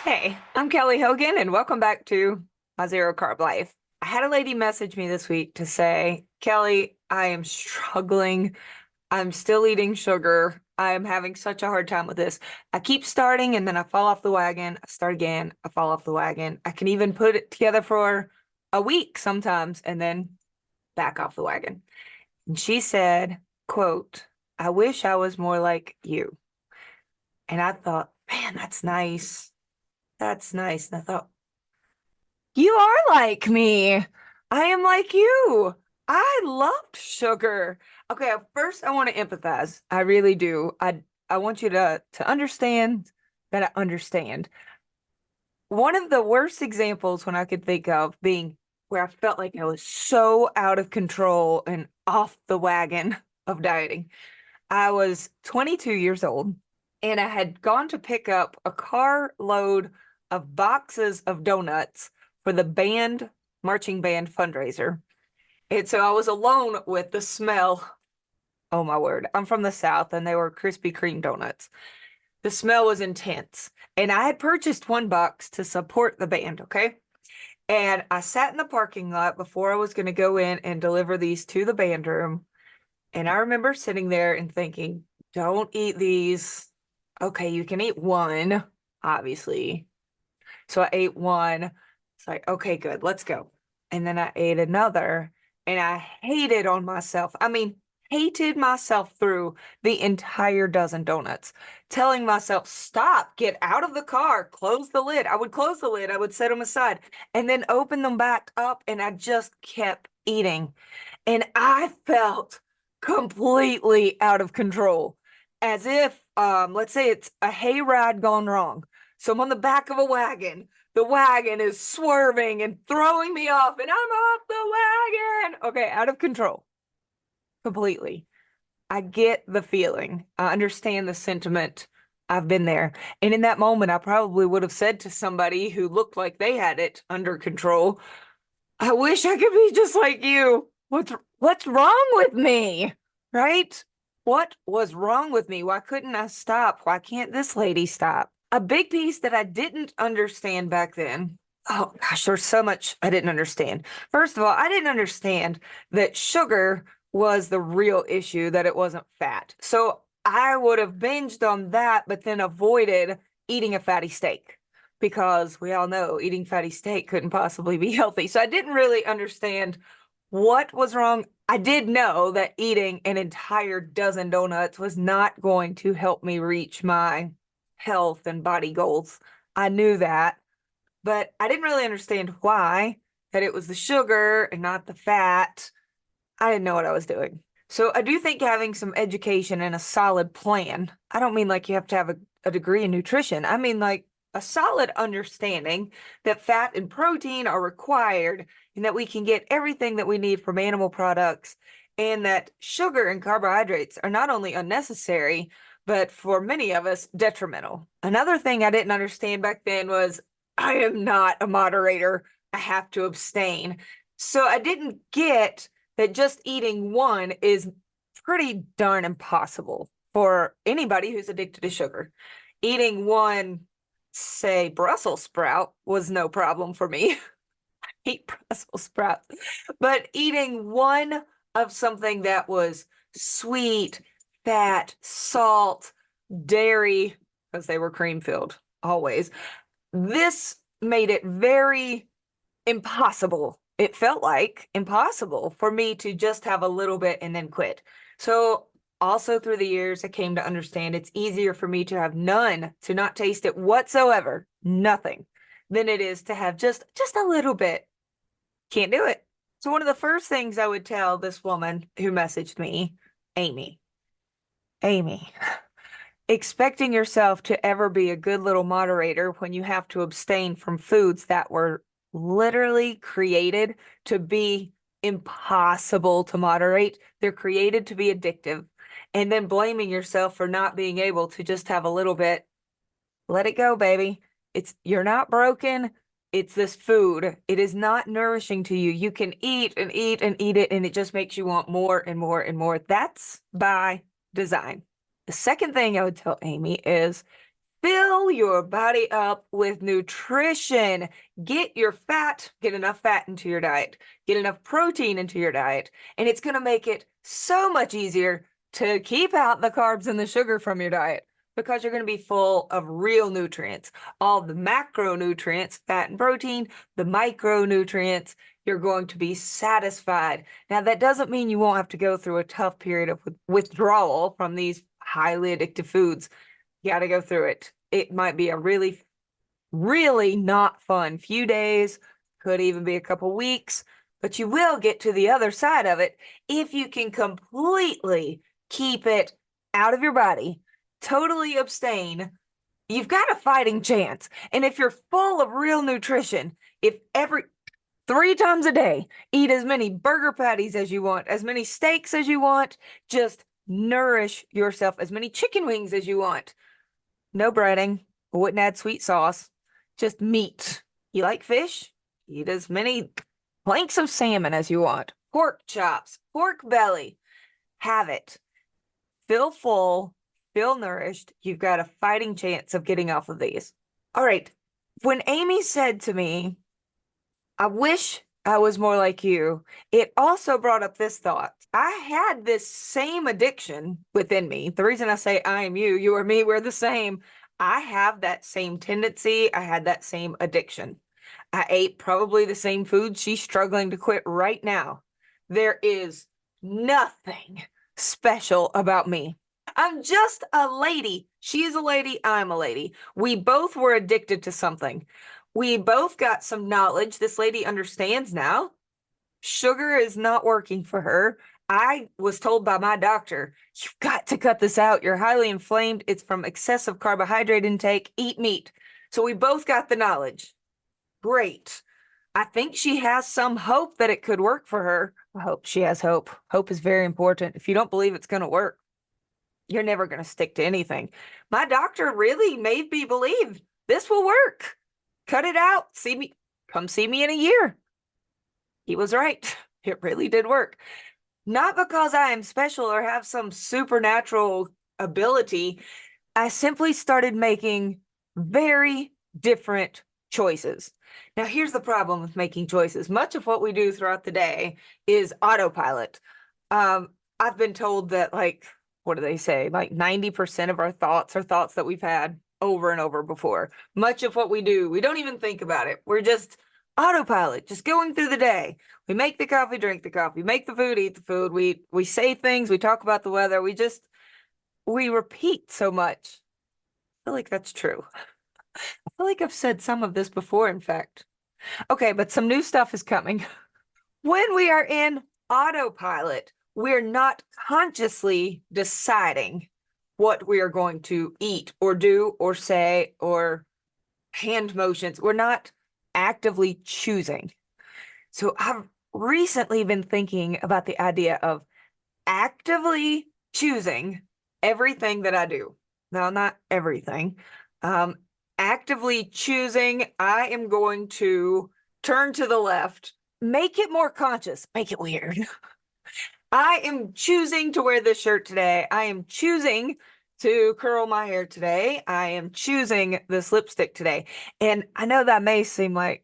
Hey, I'm Kelly Hogan, and welcome back to my Zero Carb Life. I had a lady message me this week to say, Kelly, I am struggling. I'm still eating sugar. I am having such a hard time with this. I keep starting and then I fall off the wagon. I start again. I fall off the wagon. I can even put it together for a week sometimes and then back off the wagon. And she said, quote, I wish I was more like you. And I thought, man, that's nice. That's nice. And I thought, you are like me. I am like you. I loved sugar. Okay, first I want to empathize. I really do. I want you to understand that I understand. One of the worst examples when I could think of being where I felt like I was so out of control and off the wagon of dieting. I was 22 years old and I had gone to pick up a car load of boxes of donuts for the marching band fundraiser. And so I was alone with the smell. Oh my word. I'm from the South and they were Krispy Kreme donuts. The smell was intense. And I had purchased one box to support the band, okay? And I sat in the parking lot before I was going to go in and deliver these to the band room. And I remember sitting there and thinking, don't eat these. Okay, you can eat one, obviously. So I ate one. It's like, okay, good, let's go. And then I ate another and I hated on myself. I mean, hated myself through the entire dozen donuts, telling myself, stop, get out of the car, close the lid. I would close the lid, I would set them aside and then open them back up. And I just kept eating. And I felt completely out of control, as if, let's say it's a hayride gone wrong. So I'm on the back of a wagon. The wagon is swerving and throwing me off, and I'm off the wagon. Okay, out of control. Completely. I get the feeling. I understand the sentiment. I've been there. And in that moment, I probably would have said to somebody who looked like they had it under control, I wish I could be just like you. What's wrong with me? Right? What was wrong with me? Why couldn't I stop? Why can't this lady stop? A big piece that I didn't understand back then. Oh gosh, there's so much I didn't understand. First of all, I didn't understand that sugar was the real issue, that it wasn't fat. So I would have binged on that, but then avoided eating a fatty steak because we all know eating fatty steak couldn't possibly be healthy. So I didn't really understand what was wrong. I did know that eating an entire dozen donuts was not going to help me reach my health and body goals. I knew that, but I didn't really understand why, that it was the sugar and not the fat. I didn't know what I was doing. So I do think having some education and a solid plan, I don't mean like you have to have a degree in nutrition. I mean like a solid understanding that fat and protein are required and that we can get everything that we need from animal products and that sugar and carbohydrates are not only unnecessary, but for many of us, detrimental. Another thing I didn't understand back then was I am not a moderator. I have to abstain. So I didn't get that just eating one is pretty darn impossible for anybody who's addicted to sugar. Eating one, say, Brussels sprout was no problem for me. I hate Brussels sprouts. But eating one of something that was sweet, fat, salt, dairy, because they were cream filled always, this made it very impossible. It felt like impossible for me to just have a little bit and then quit. So also through the years, I came to understand it's easier for me to have none, to not taste it whatsoever, nothing, than it is to have just a little bit. Can't do it. So one of the first things I would tell this woman who messaged me, Amy, expecting yourself to ever be a good little moderator when you have to abstain from foods that were literally created to be impossible to moderate. They're created to be addictive. And then blaming yourself for not being able to just have a little bit. Let it go, baby. You're not broken. It's this food. It is not nourishing to you. You can eat and eat and eat it, and it just makes you want more and more and more. That's by design. The second thing I would tell Amy is Fill your body up with nutrition. Get enough fat into your diet, get enough protein into your diet, and it's going to make it so much easier to keep out the carbs and the sugar from your diet because you're going to be full of real nutrients. All the macronutrients, fat and protein, the micronutrients, you're going to be satisfied. Now, that doesn't mean you won't have to go through a tough period of withdrawal from these highly addictive foods. You got to go through it. It might be a really, really not fun few days, could even be a couple weeks, but you will get to the other side of it if you can completely keep it out of your body, totally abstain. You've got a fighting chance. And if you're full of real nutrition, if every 3 times a day, eat as many burger patties as you want, as many steaks as you want, just nourish yourself, as many chicken wings as you want. No breading, wouldn't add sweet sauce, just meat. You like fish? Eat as many planks of salmon as you want. Pork chops, pork belly, have it. Feel full, feel nourished. You've got a fighting chance of getting off of these. All right. When Amy said to me, I wish I was more like you, it also brought up this thought. I had this same addiction within me. The reason I say I am you, you are me, we're the same. I have that same tendency. I had that same addiction. I ate probably the same food she's struggling to quit right now. There is nothing special about me. I'm just a lady. She's a lady. I'm a lady. We both were addicted to something. We both got some knowledge. This lady understands now. Sugar is not working for her. I was told by my doctor, you've got to cut this out. You're highly inflamed. It's from excessive carbohydrate intake. Eat meat. So we both got the knowledge. Great. I think she has some hope that it could work for her. I hope she has hope. Hope is very important. If you don't believe it's going to work, you're never going to stick to anything. My doctor really made me believe this will work. Cut it out. Come see me in a year. He was right. It really did work. Not because I am special or have some supernatural ability. I simply started making very different choices. Now, here's the problem with making choices. Much of what we do throughout the day is autopilot. I've been told that, like, what do they say? Like 90% of our thoughts are thoughts that we've had over and over before. Much of what we do, we don't even think about it. We're just autopilot, just going through the day. We make the coffee, drink the coffee, make the food, eat the food. We say things, we talk about the weather. We repeat so much. I feel like that's true. I feel like I've said some of this before, in fact. Okay, but some new stuff is coming. When we are in autopilot, we're not consciously deciding what we are going to eat or do or say or hand motions. We're not actively choosing. So I've recently been thinking about the idea of actively choosing everything that I do. Now, not everything. Actively choosing, I am going to turn to the left, make it more conscious, make it weird. I am choosing to wear this shirt today. I am choosing to curl my hair today. I am choosing this lipstick today. And I know that may seem like,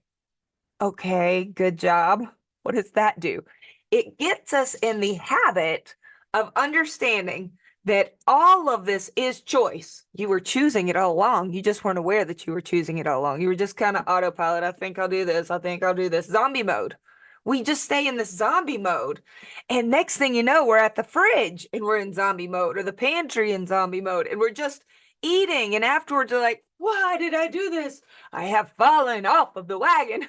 okay, good job. What does that do? It gets us in the habit of understanding that all of this is choice. You were choosing it all along. You just weren't aware that you were choosing it all along. You were just kind of autopilot. I think I'll do this. I think I'll do this. Zombie mode. We just stay in this zombie mode. And next thing you know, we're at the fridge and we're in zombie mode, or the pantry in zombie mode, and we're just eating. And afterwards, we're like, why did I do this? I have fallen off of the wagon.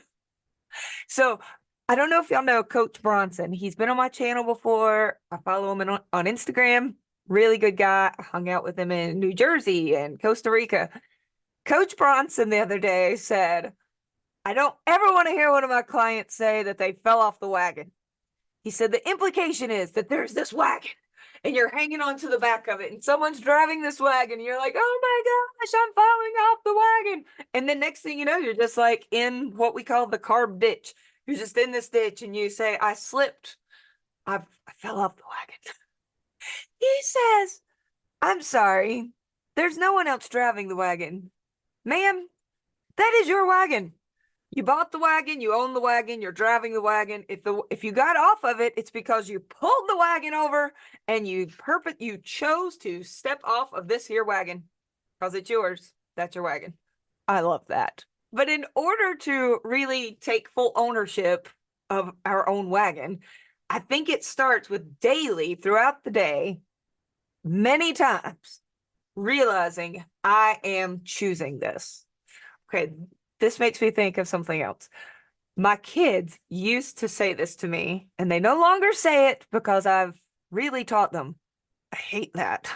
So I don't know if y'all know Coach Bronson. He's been on my channel before. I follow him on Instagram. Really good guy. I hung out with him in New Jersey and Costa Rica. Coach Bronson the other day said, I don't ever want to hear one of my clients say that they fell off the wagon. He said the implication is that there's this wagon and you're hanging onto the back of it and someone's driving this wagon and you're like, oh my gosh, I'm falling off the wagon. And then next thing you know, you're just like in what we call the carb ditch. You're just in this ditch and you say, I slipped. I fell off the wagon. He says, I'm sorry. There's no one else driving the wagon. Ma'am, that is your wagon. You bought the wagon, you own the wagon, you're driving the wagon. If you got off of it, it's because you pulled the wagon over and you chose to step off of this here wagon because it's yours. That's your wagon. I love that. But in order to really take full ownership of our own wagon, I think it starts with daily, throughout the day, many times, realizing I am choosing this. Okay, this makes me think of something else. My kids used to say this to me, and they no longer say it because I've really taught them. I hate that.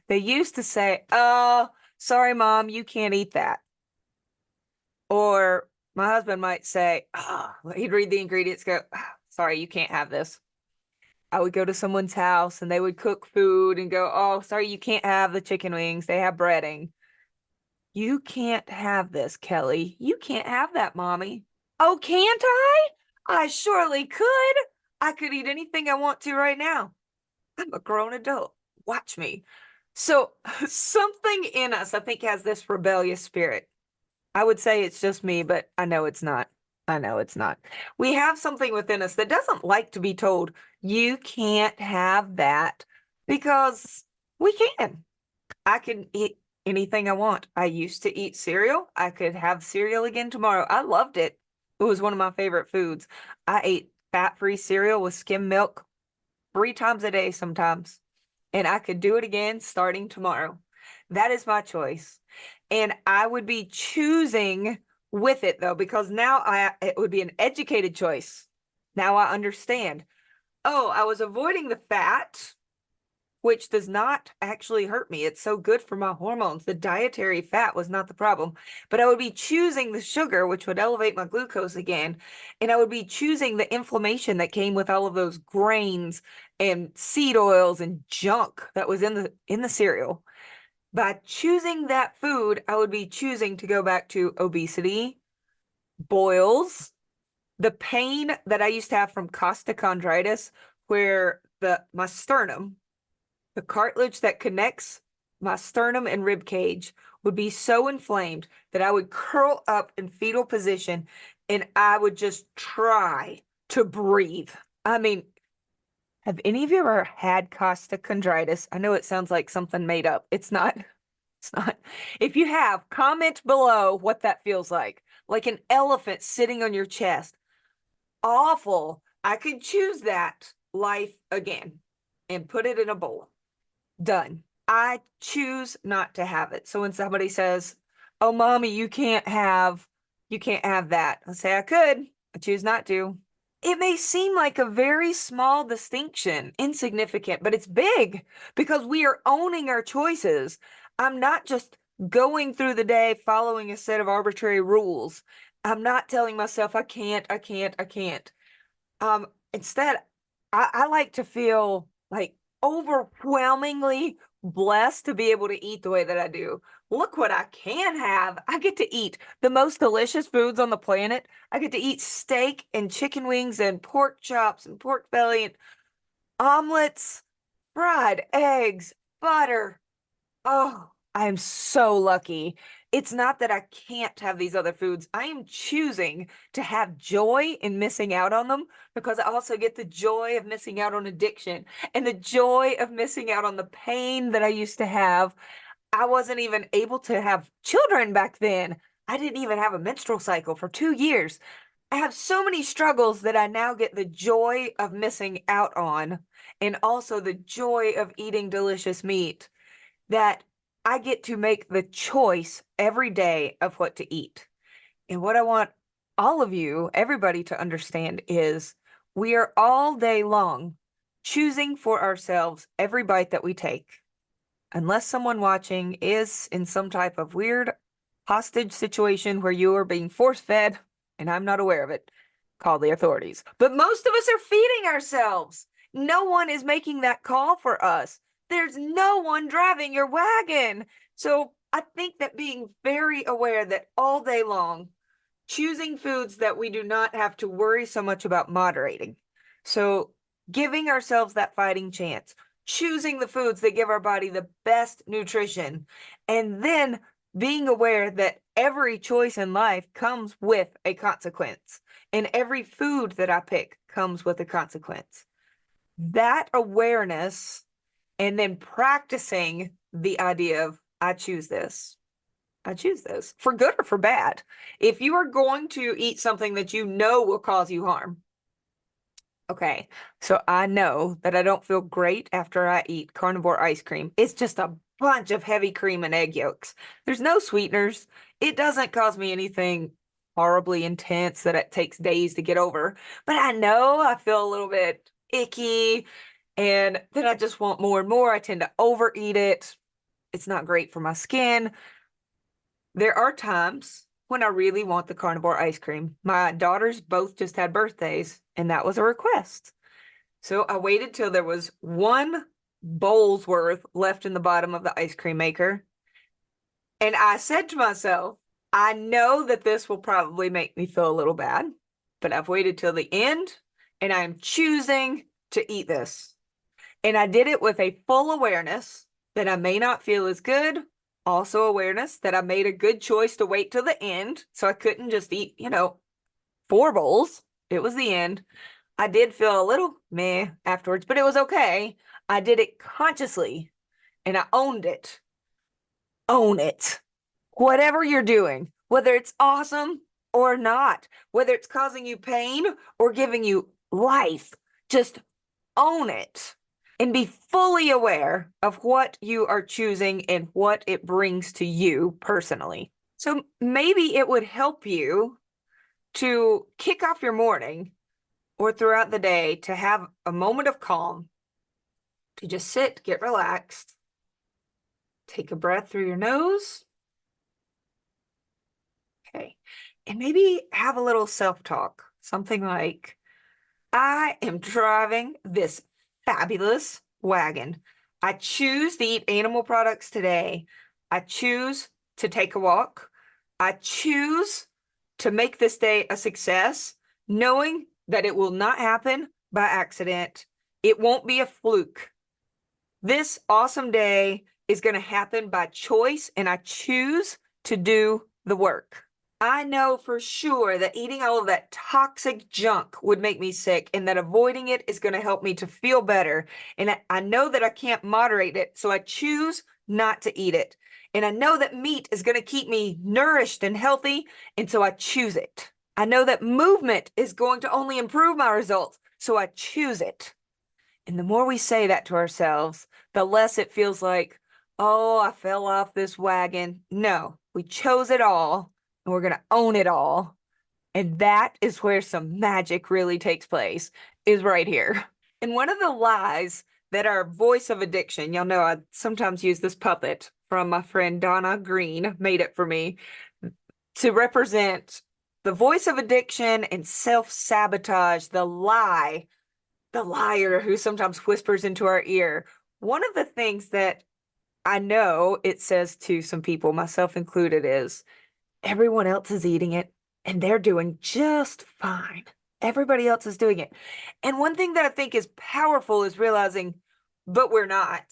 They used to say, "Oh, sorry, Mom, you can't eat that." Or my husband might say, "Oh," he'd read the ingredients, go, "Oh, sorry, you can't have this." I would go to someone's house and they would cook food and go, "Oh, sorry, you can't have the chicken wings. They have breading." "You can't have this, Kelly. You can't have that, Mommy." "Oh, can't I? I surely could. I could eat anything I want to right now. I'm a grown adult. Watch me." So something in us, I think, has this rebellious spirit. I would say it's just me, but I know it's not. I know it's not. We have something within us that doesn't like to be told, "You can't have that," because we can. I can eat anything I want. I used to eat cereal. I could have cereal again tomorrow. I loved it. It was one of my favorite foods. I ate fat-free cereal with skim milk 3 times a day sometimes, and I could do it again starting tomorrow. That is my choice. And I would be choosing with it though, because now it would be an educated choice. Now I understand. Oh, I was avoiding the fat, which does not actually hurt me. It's so good for my hormones. The dietary fat was not the problem, but I would be choosing the sugar, which would elevate my glucose again. And I would be choosing the inflammation that came with all of those grains and seed oils and junk that was in the cereal. By choosing that food, I would be choosing to go back to obesity, boils, the pain that I used to have from costochondritis, where my sternum, the cartilage that connects my sternum and rib cage, would be so inflamed that I would curl up in fetal position and I would just try to breathe. I mean, have any of you ever had costochondritis? I know it sounds like something made up. It's not. It's not. If you have, comment below what that feels like an elephant sitting on your chest. Awful. I could choose that life again and put it in a bowl. Done. I choose not to have it. So when somebody says, "Oh, Mommy, you can't have that," I say, "I could. I choose not to." It may seem like a very small distinction, insignificant, but it's big because we are owning our choices. I'm not just going through the day following a set of arbitrary rules. I'm not telling myself I can't, I can't, I can't. Instead, I like to feel like overwhelmingly blessed to be able to eat the way that I do. Look what I can have. I get to eat the most delicious foods on the planet. I get to eat steak and chicken wings and pork chops and pork belly and omelets, fried eggs, butter. Oh, I am so lucky. It's not that I can't have these other foods. I am choosing to have joy in missing out on them because I also get the joy of missing out on addiction and the joy of missing out on the pain that I used to have. I wasn't even able to have children back then. I didn't even have a menstrual cycle for 2 years. I have so many struggles that I now get the joy of missing out on and also the joy of eating delicious meat, that I get to make the choice every day of what to eat. And what I want all of you, everybody, to understand is we are all day long choosing for ourselves every bite that we take. Unless someone watching is in some type of weird hostage situation where you are being force-fed, and I'm not aware of it, call the authorities. But most of us are feeding ourselves. No one is making that call for us. There's no one driving your wagon. So I think that being very aware that all day long, choosing foods that we do not have to worry so much about moderating. So giving ourselves that fighting chance, choosing the foods that give our body the best nutrition, and then being aware that every choice in life comes with a consequence, and every food that I pick comes with a consequence. That awareness, and then practicing the idea of, I choose this. I choose this for good or for bad. If you are going to eat something that you know will cause you harm, okay, so I know that I don't feel great after I eat carnivore ice cream. It's just a bunch of heavy cream and egg yolks. There's no sweeteners. It doesn't cause me anything horribly intense that it takes days to get over. But I know I feel a little bit icky, and then I just want more and more. I tend to overeat it. It's not great for my skin. There are times when I really want the carnivore ice cream. My daughters both just had birthdays, and that was a request. So I waited till there was one bowl's worth left in the bottom of the ice cream maker. And I said to myself, I know that this will probably make me feel a little bad, but I've waited till the end, and I'm choosing to eat this. And I did it with a full awareness that I may not feel as good. Also awareness that I made a good choice to wait till the end. So I couldn't just eat, 4 bowls. It was the end. I did feel a little meh afterwards, but it was okay. I did it consciously, and I owned it. Own it. Whatever you're doing, whether it's awesome or not, whether it's causing you pain or giving you life, just own it and be fully aware of what you are choosing and what it brings to you personally. So maybe it would help you to kick off your morning or throughout the day to have a moment of calm, to just sit, get relaxed, take a breath through your nose. Okay. And maybe have a little self-talk, something like, I am driving this fabulous wagon. I choose to eat animal products today. I choose to take a walk. I choose to make this day a success, knowing that it will not happen by accident. It won't be a fluke. This awesome day is going to happen by choice, and I choose to do the work. I know for sure that eating all of that toxic junk would make me sick, and that avoiding it is going to help me to feel better. And I know that I can't moderate it, so I choose not to eat it. And I know that meat is going to keep me nourished and healthy, and so I choose it. I know that movement is going to only improve my results, so I choose it. And the more we say that to ourselves, the less it feels like, oh, I fell off this wagon. No, we chose it all, and we're going to own it all. And that is where some magic really takes place, is right here. And one of the lies that our voice of addiction, y'all know I sometimes use this puppet from my friend Donna Green, made it for me, to represent the voice of addiction and self-sabotage, the lie, the liar who sometimes whispers into our ear. One of the things that I know it says to some people, myself included, is everyone else is eating it and they're doing just fine. Everybody else is doing it. And one thing that I think is powerful is realizing, but we're not.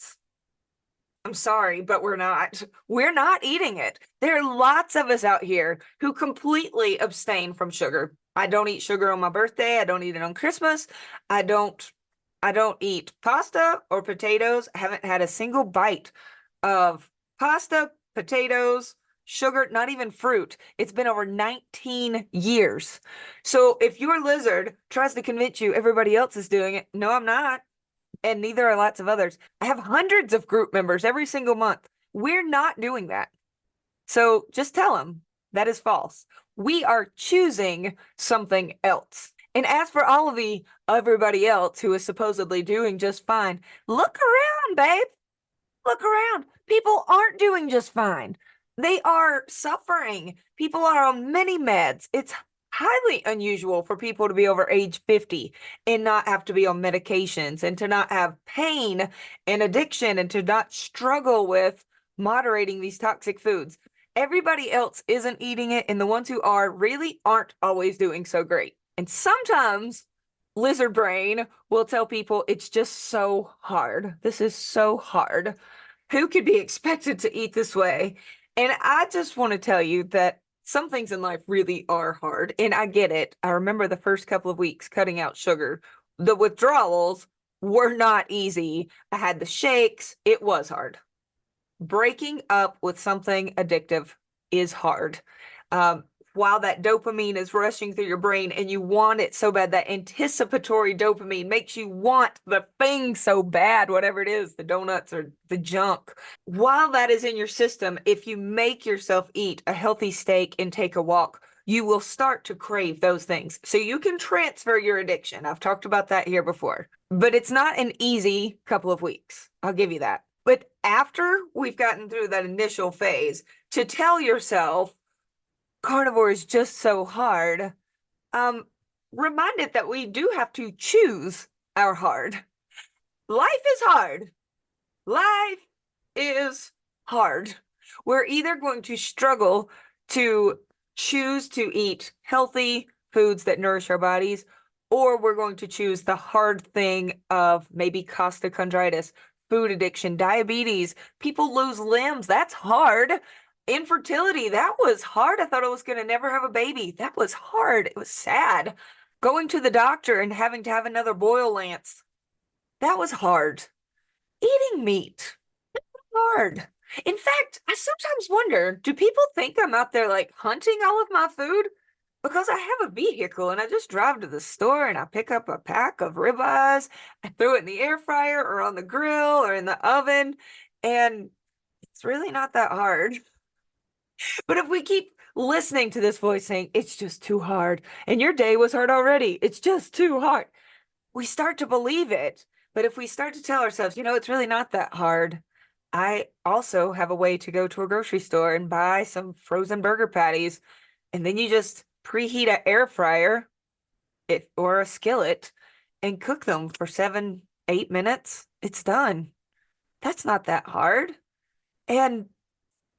I'm sorry, but we're not. We're not eating it. There are lots of us out here who completely abstain from sugar. I don't eat sugar on my birthday. I don't eat it on Christmas. I don't eat pasta or potatoes. I haven't had a single bite of pasta, potatoes, sugar, not even fruit. It's been over 19 years. So if your lizard tries to convince you everybody else is doing it, no, I'm not. And neither are lots of others. I have hundreds of group members every single month. We're not doing that. So just tell them that is false. We are choosing something else. And as for all of the everybody else who is supposedly doing just fine, look around, babe. Look around. People aren't doing just fine. They are suffering. People are on many meds. It's highly unusual for people to be over age 50 and not have to be on medications, and to not have pain and addiction, and to not struggle with moderating these toxic foods. Everybody else isn't eating it, and the ones who are really aren't always doing so great. And sometimes lizard brain will tell people it's just so hard. This is so hard. Who could be expected to eat this way? And I just want to tell you that some things in life really are hard. And I get it. I remember the first couple of weeks cutting out sugar. The withdrawals were not easy. I had the shakes. It was hard. Breaking up with something addictive is hard. While that dopamine is rushing through your brain and you want it so bad, that anticipatory dopamine makes you want the thing so bad, whatever it is, the donuts or the junk. While that is in your system, if you make yourself eat a healthy steak and take a walk, you will start to crave those things. So you can transfer your addiction. I've talked about that here before, but it's not an easy couple of weeks. I'll give you that. But after we've gotten through that initial phase, to tell yourself, carnivore is just so hard, reminded that we do have to choose our hard. Life is hard. Life is hard. We're either going to struggle to choose to eat healthy foods that nourish our bodies, or we're going to choose the hard thing of maybe costochondritis, food addiction, diabetes. People lose limbs. That's hard. Infertility, that was hard. I thought I was going to never have a baby. That was hard. It was sad. Going to the doctor and having to have another boil lance, that was hard. Eating meat, hard. In fact, I sometimes wonder, do people think I'm out there like hunting all of my food? Because I have a vehicle and I just drive to the store and I pick up a pack of ribeyes. I throw it in the air fryer or on the grill or in the oven, and it's really not that hard. But if we keep listening to this voice saying, it's just too hard, and your day was hard already, it's just too hard, we start to believe it. But if we start to tell ourselves, it's really not that hard. I also have a way to go to a grocery store and buy some frozen burger patties, and then you just preheat an air fryer or a skillet and cook them for 7-8 minutes. It's done. That's not that hard. And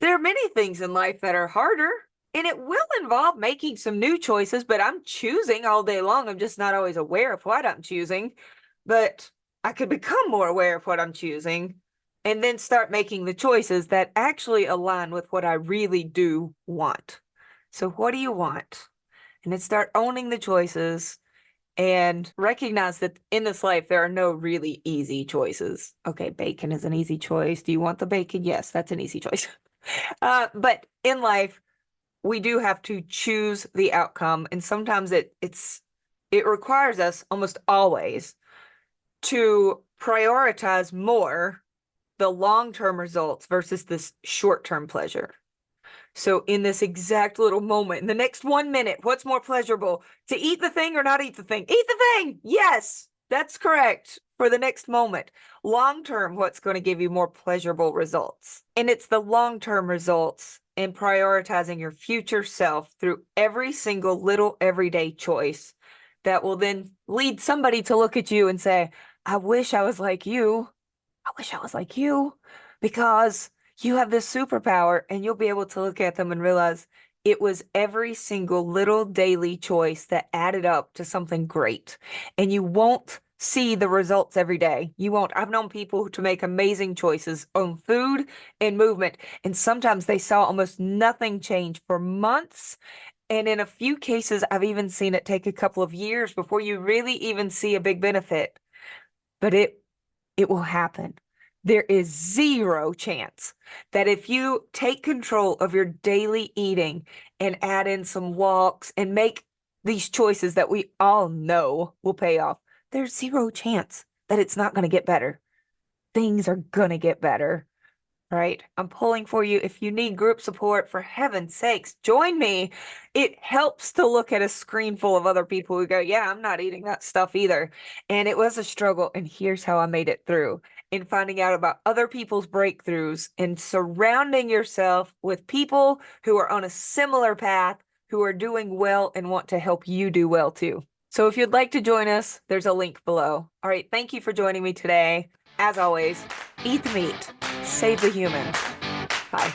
there are many things in life that are harder, and it will involve making some new choices, but I'm choosing all day long. I'm just not always aware of what I'm choosing, but I could become more aware of what I'm choosing and then start making the choices that actually align with what I really do want. So what do you want? And then start owning the choices and recognize that in this life, there are no really easy choices. Okay, bacon is an easy choice. Do you want the bacon? Yes, that's an easy choice. But in life, we do have to choose the outcome. And sometimes it requires us almost always to prioritize more the long-term results versus this short-term pleasure. So in this exact little moment, in the next 1 minute, what's more pleasurable? To eat the thing or not eat the thing? Eat the thing! Yes, that's correct. For the next moment. Long-term, what's going to give you more pleasurable results? And it's the long-term results in prioritizing your future self through every single little everyday choice that will then lead somebody to look at you and say, I wish I was like you. I wish I was like you, because you have this superpower, and you'll be able to look at them and realize it was every single little daily choice that added up to something great. And you won't see the results every day. You won't. I've known people to make amazing choices on food and movement, and sometimes they saw almost nothing change for months. And in a few cases, I've even seen it take a couple of years before you really even see a big benefit. But it will happen. There is zero chance that if you take control of your daily eating and add in some walks and make these choices that we all know will pay off, there's zero chance that it's not going to get better. Things are going to get better, right? I'm pulling for you. If you need group support, for heaven's sakes, join me. It helps to look at a screen full of other people who go, yeah, I'm not eating that stuff either. And it was a struggle, and here's how I made it through. In finding out about other people's breakthroughs and surrounding yourself with people who are on a similar path, who are doing well and want to help you do well too. So if you'd like to join us, there's a link below. All right, thank you for joining me today. As always, eat the meat, save the human. Bye.